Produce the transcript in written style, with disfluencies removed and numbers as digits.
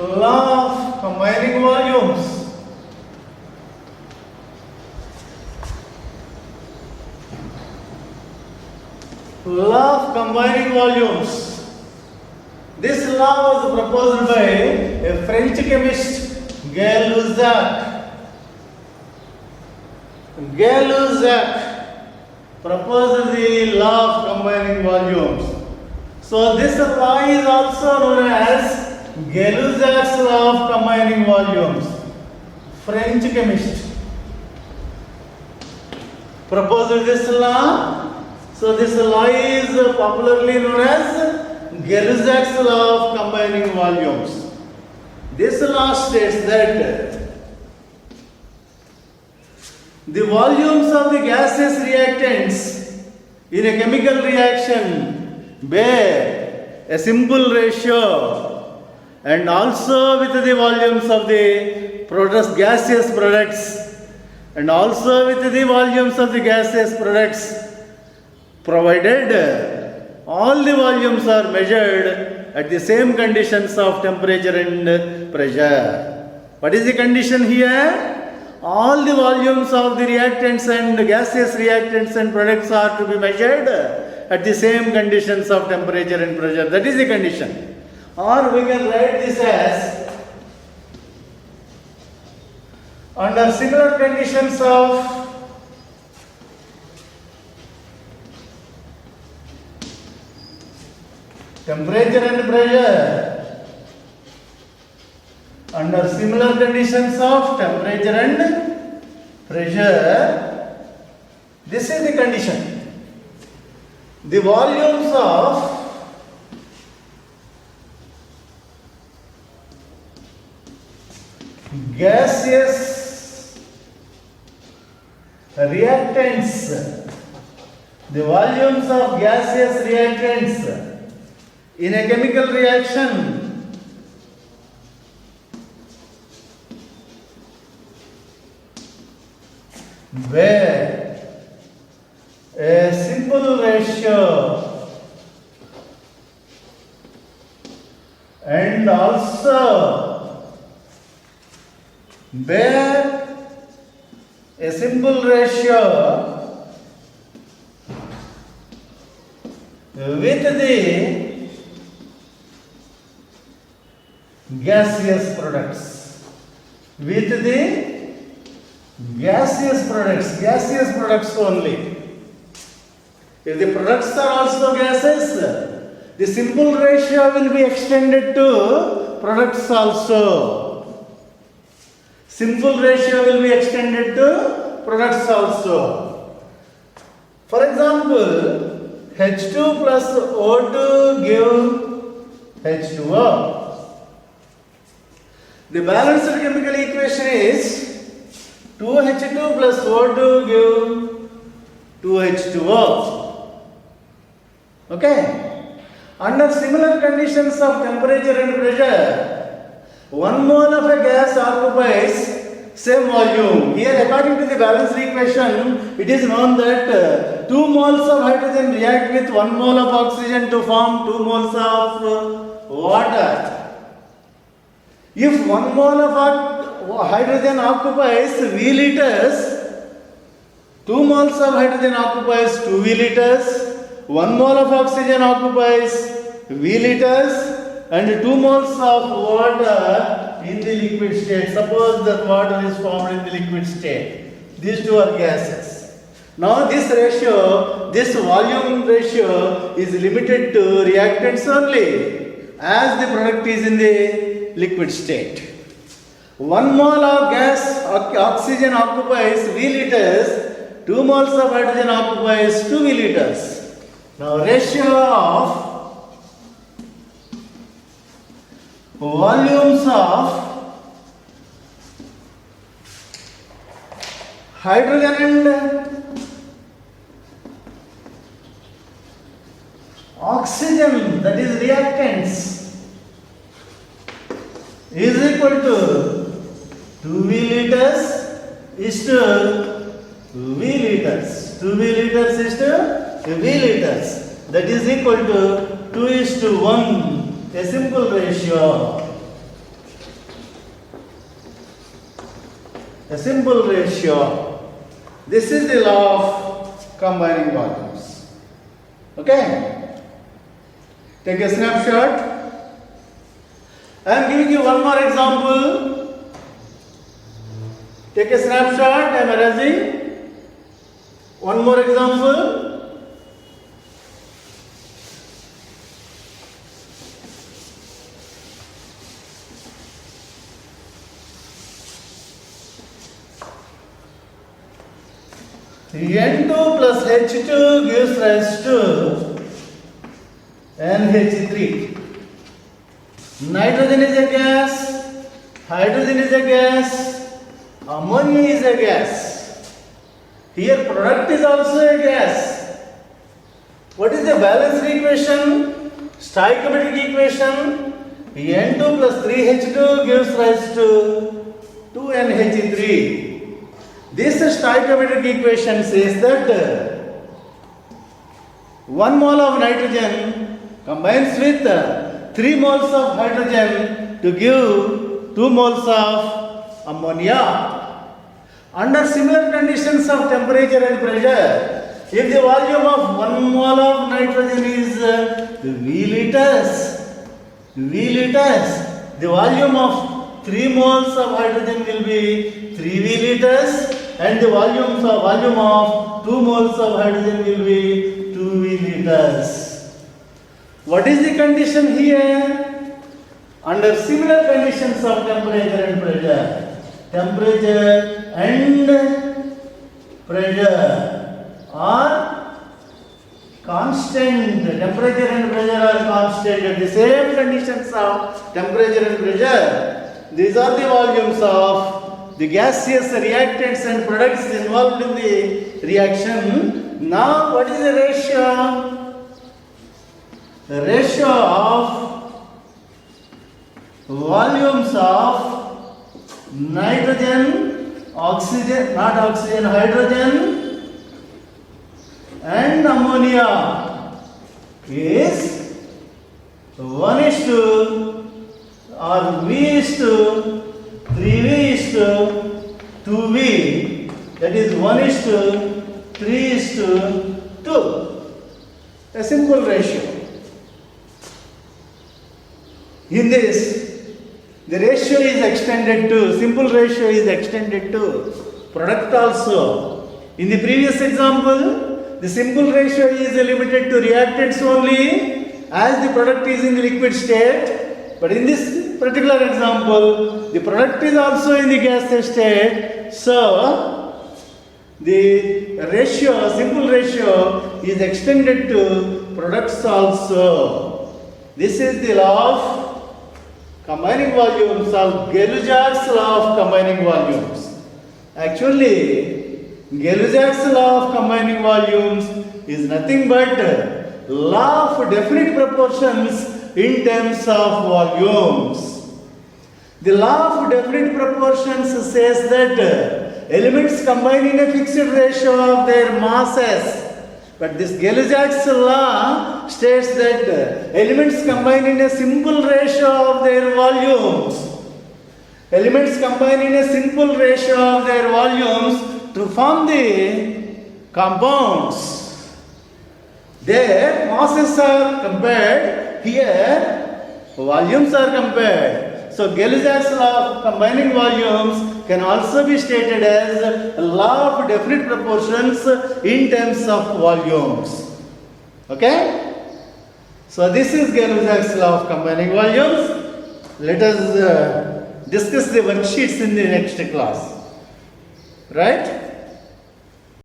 Law of combining volumes. Law of combining volumes. This law was proposed by a French chemist, Gay Lussac. Gay Lussac proposed the law of combining volumes. So this law is also known as Gay-Lussac's law of combining volumes. French chemist proposed this law. So this law is popularly known as Gay-Lussac's law of combining volumes. This law states that the volumes of the gaseous reactants in a chemical reaction bear a simple ratio, and also with the volumes of the gaseous products, and also with the volumes of the gaseous products, provided all the volumes are measured at the same conditions of temperature and pressure. What is the condition here? All the volumes of the reactants and gaseous reactants and products are to be measured at the same conditions of temperature and pressure. That is the condition. Or we can write this as, under similar conditions of temperature and pressure, under similar conditions of temperature and pressure, this is the condition. The volumes of gaseous reactants, the volumes of gaseous reactants in a chemical reaction where a simple ratio and also bear a simple ratio with the gaseous products. With the gaseous products only. If the products are also gases, the simple ratio will be extended to products also. Simple ratio will be extended to products also. For example, H2 plus O2 give H2O. The balanced chemical equation is 2H2 plus O2 give 2H2O. Okay? Under similar conditions of temperature and pressure, 1 mole of a gas occupies same volume. Here, according to the balanced equation, it is known that 2 moles of hydrogen react with 1 mole of oxygen to form 2 moles of water. If 1 mole of hydrogen occupies V liters, 2 moles of hydrogen occupies 2 V liters, 1 mole of oxygen occupies V liters, and 2 moles of water in the liquid state. Suppose that water is formed in the liquid state. These two are gases. Now this ratio, this volume ratio is limited to reactants only as the product is in the liquid state. 1 mole of gas oxygen occupies V liters, 2 moles of hydrogen occupies 2 V liters. Now ratio of volumes of hydrogen and oxygen, that is reactants, is equal to 2 V liters is to V liters. 2 V liters is to V liters. That is equal to 2:1. A simple ratio. a simple ratio. This is the law of combining volumes. Okay? Take a snapshot. I am giving you one more example. Take a snapshot. I am erasing. One more example. N2 plus H2 gives rise to NH3. Nitrogen is a gas, hydrogen is a gas, ammonia is a gas. Here product is also a gas. What is the balanced equation? Stoichiometric equation. N2 plus 3H2 gives rise to 2NH3. This stoichiometric equation says that 1 mole of nitrogen combines with 3 moles of hydrogen to give 2 moles of ammonia. Under similar conditions of temperature and pressure, if the volume of 1 mole of nitrogen is V liters, the volume of 3 moles of hydrogen will be 3 V liters, and the volume of 2 moles of hydrogen will be 2 V liters. What is the condition here? Under similar conditions of temperature and pressure, temperature and pressure are constant. Temperature and pressure are constant at the same conditions of temperature and pressure. These are the volumes of the gaseous reactants and products involved in the reaction. Now, what is the ratio? The ratio of volumes of nitrogen, oxygen, not oxygen, hydrogen and ammonia is 1:, or V:3, V:2V, that is 1:3:2. A simple ratio. In this, the ratio is extended to, simple ratio is extended to product also. In the previous example, the simple ratio is limited to reactants only as the product is in the liquid state. But in this particular example, the product is also in the gaseous state. So, the ratio, simple ratio is extended to products also. This is the law of combining volumes, of Gay-Lussac's law of combining volumes. Actually, Gay-Lussac's law of combining volumes is nothing but law of definite proportions in terms of volumes. The law of definite proportions says that elements combine in a fixed ratio of their masses. But this Gay-Lussac's law states that elements combine in a simple ratio of their volumes. Elements combine in a simple ratio of their volumes to form the compounds. Their masses are compared, here volumes are compared. So Gay-Lussac's law of combining volumes can also be stated as a law of definite proportions in terms of volumes. Okay? So this is Gay-Lussac's law of combining volumes. Let us discuss the worksheets in the next class. Right?